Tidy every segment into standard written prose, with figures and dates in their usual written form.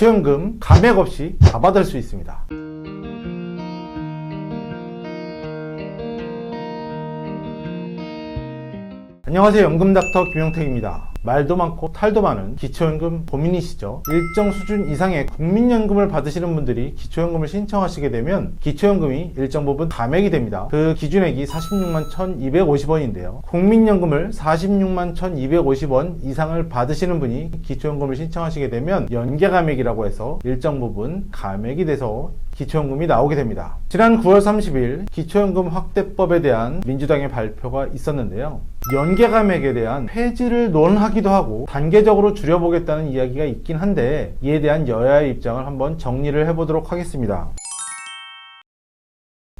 기초연금 감액 없이 다 받을 수 있습니다. 안녕하세요. 연금닥터 김용택입니다. 말도 많고 탈도 많은 기초연금 고민이시죠? 일정 수준 이상의 국민연금을 받으시는 분들이 기초연금을 신청하시게 되면 기초연금이 일정 부분 감액이 됩니다. 그 기준액이 46만 1250원인데요. 국민연금을 46만 1250원 이상을 받으시는 분이 기초연금을 신청하시게 되면 연계감액이라고 해서 일정 부분 감액이 돼서 기초연금이 나오게 됩니다. 지난 9월 30일 기초연금 확대법에 대한 민주당의 발표가 있었는데요. 연계감액에 대한 폐지를 논하기도 하고 단계적으로 줄여보겠다는 이야기가 있긴 한데, 이에 대한 여야의 입장을 한번 정리를 해보도록 하겠습니다.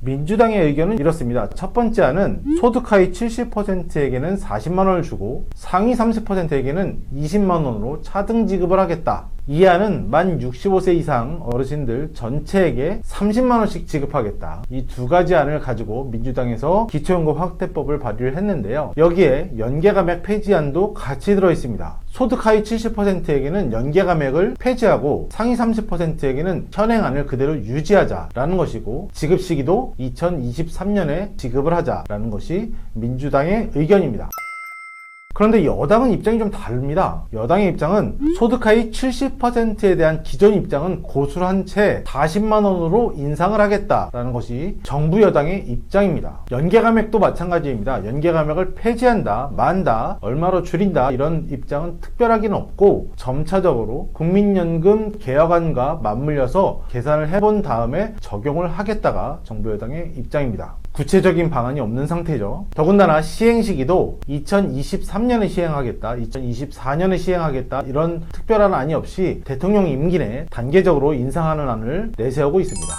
민주당의 의견은 이렇습니다. 첫 번째 안은 소득 하위 70%에게는 40만원을 주고 상위 30%에게는 20만원으로 차등 지급을 하겠다. 이 안은 만 65세 이상 어르신들 전체에게 30만원씩 지급하겠다. 이 두 가지 안을 가지고 민주당에서 기초연금 확대법을 발의를 했는데요. 여기에 연계감액 폐지안도 같이 들어있습니다. 소득 하위 70%에게는 연계감액을 폐지하고 상위 30%에게는 현행안을 그대로 유지하자라는 것이고, 지급 시기도 2023년에 지급을 하자라는 것이 민주당의 의견입니다. 그런데 여당은 입장이 좀 다릅니다. 여당의 입장은 소득 하위 70%에 대한 기존 입장은 고수한 채 40만원으로 인상을 하겠다라는 것이 정부 여당의 입장입니다. 연계감액도 마찬가지입니다. 연계감액을 폐지한다, 만다, 얼마로 줄인다, 이런 입장은 특별하긴 없고, 점차적으로 국민연금 개혁안과 맞물려서 계산을 해본 다음에 적용을 하겠다가 정부 여당의 입장입니다. 구체적인 방안이 없는 상태죠. 더군다나 시행 시기도 2023년에 시행하겠다, 2024년에 시행하겠다, 이런 특별한 안이 없이 대통령 임기 내 단계적으로 인상하는 안을 내세우고 있습니다.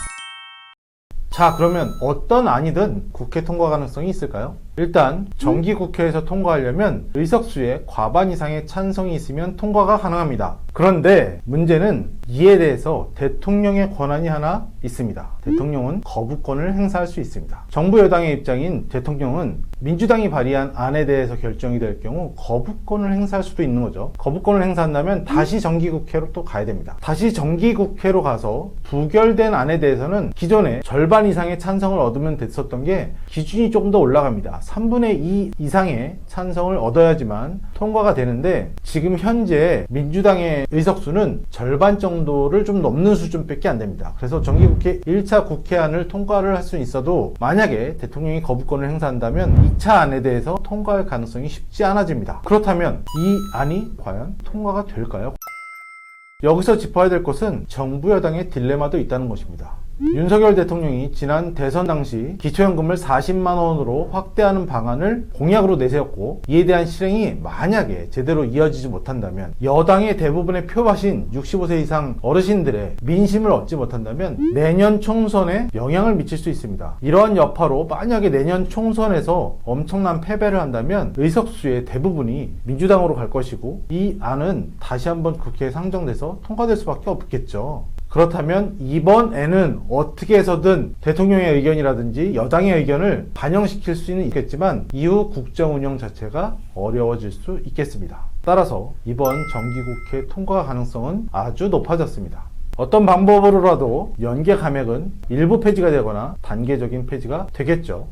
자, 그러면 어떤 안이든 국회 통과 가능성이 있을까요? 일단 정기국회에서 통과하려면 의석수의 과반 이상의 찬성이 있으면 통과가 가능합니다. 그런데 문제는 이에 대해서 대통령의 권한이 하나 있습니다. 대통령은 거부권을 행사할 수 있습니다. 정부 여당의 입장인 대통령은 민주당이 발의한 안에 대해서 결정이 될 경우 거부권을 행사할 수도 있는 거죠. 거부권을 행사한다면 다시 정기국회로 또 가야 됩니다. 다시 정기국회로 가서 부결된 안에 대해서는 기존에 절반 이상의 찬성을 얻으면 됐었던 게 기준이 조금 더 올라갑니다. 3분의 2 이상의 찬성을 얻어야지만 통과가 되는데, 지금 현재 민주당의 의석수는 절반 정도를 좀 넘는 수준밖에 안 됩니다. 그래서 정기국회 1차 국회안을 통과를 할 수 있어도 만약에 대통령이 거부권을 행사한다면 2차 안에 대해서 통과할 가능성이 쉽지 않아집니다. 그렇다면 이 안이 과연 통과가 될까요? 여기서 짚어야 될 것은 정부 여당의 딜레마도 있다는 것입니다. 윤석열 대통령이 지난 대선 당시 기초연금을 40만원으로 확대하는 방안을 공약으로 내세웠고, 이에 대한 실행이 만약에 제대로 이어지지 못한다면, 여당의 대부분의 표밭인 65세 이상 어르신들의 민심을 얻지 못한다면 내년 총선에 영향을 미칠 수 있습니다. 이러한 여파로 만약에 내년 총선에서 엄청난 패배를 한다면 의석수의 대부분이 민주당으로 갈 것이고, 이 안은 다시 한번 국회에 상정돼서 통과될 수밖에 없겠죠. 그렇다면 이번에는 어떻게 해서든 대통령의 의견이라든지 여당의 의견을 반영시킬 수는 있겠지만 이후 국정 운영 자체가 어려워질 수 있겠습니다. 따라서 이번 정기국회 통과 가능성은 아주 높아졌습니다. 어떤 방법으로라도 연계 감액은 일부 폐지가 되거나 단계적인 폐지가 되겠죠.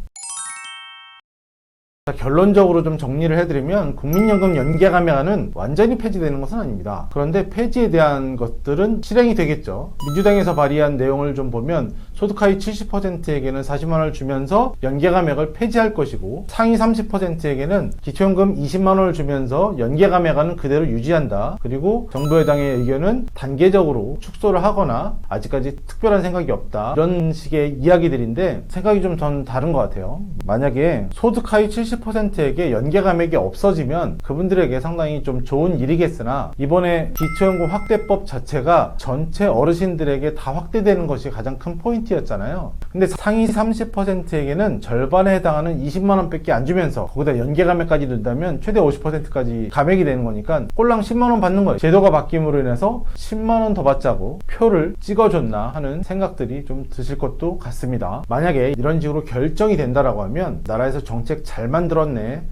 결론적으로 좀 정리를 해드리면, 국민연금 연계감액안은 완전히 폐지되는 것은 아닙니다. 그런데 폐지에 대한 것들은 실행이 되겠죠. 민주당에서 발의한 내용을 좀 보면 소득 하위 70%에게는 40만원을 주면서 연계감액을 폐지할 것이고, 상위 30%에게는 기초연금 20만원을 주면서 연계감액안은 그대로 유지한다. 그리고 정부 여당의 의견은 단계적으로 축소를 하거나 아직까지 특별한 생각이 없다, 이런 식의 이야기들인데, 생각이 좀 전 다른 것 같아요. 만약에 소득 하위 70%에게 연계감액이 없어지면 그분들에게 상당히 좀 좋은 일이겠으나, 이번에 기초연금 확대법 자체가 전체 어르신들에게 다 확대되는 것이 가장 큰 포인트였잖아요. 근데 상위 30%에게는 절반에 해당하는 20만원 밖에 안 주면서 거기다 연계감액까지 넣는다면 최대 50%까지 감액이 되는 거니까 꼴랑 10만원 받는 거예요. 제도가 바뀜으로 인해서 10만원 더 받자고 표를 찍어줬나 하는 생각들이 좀 드실 것도 같습니다. 만약에 이런 식으로 결정이 된다라고 하면 나라에서 정책 잘 만들었네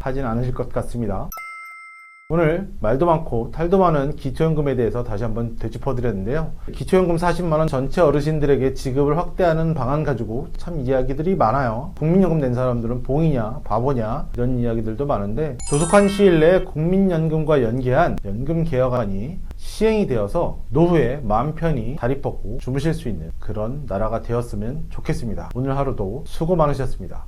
하진 않으실 것 같습니다. 오늘 말도 많고 탈도 많은 기초연금에 대해서 다시 한번 되짚어드렸는데요. 기초연금 40만원 전체 어르신들에게 지급을 확대하는 방안 가지고 참 이야기들이 많아요. 국민연금 낸 사람들은 봉이냐 바보냐 이런 이야기들도 많은데, 조속한 시일 내에 국민연금과 연계한 연금 개혁안이 시행이 되어서 노후에 마음 편히 다리 뻗고 주무실 수 있는 그런 나라가 되었으면 좋겠습니다. 오늘 하루도 수고 많으셨습니다.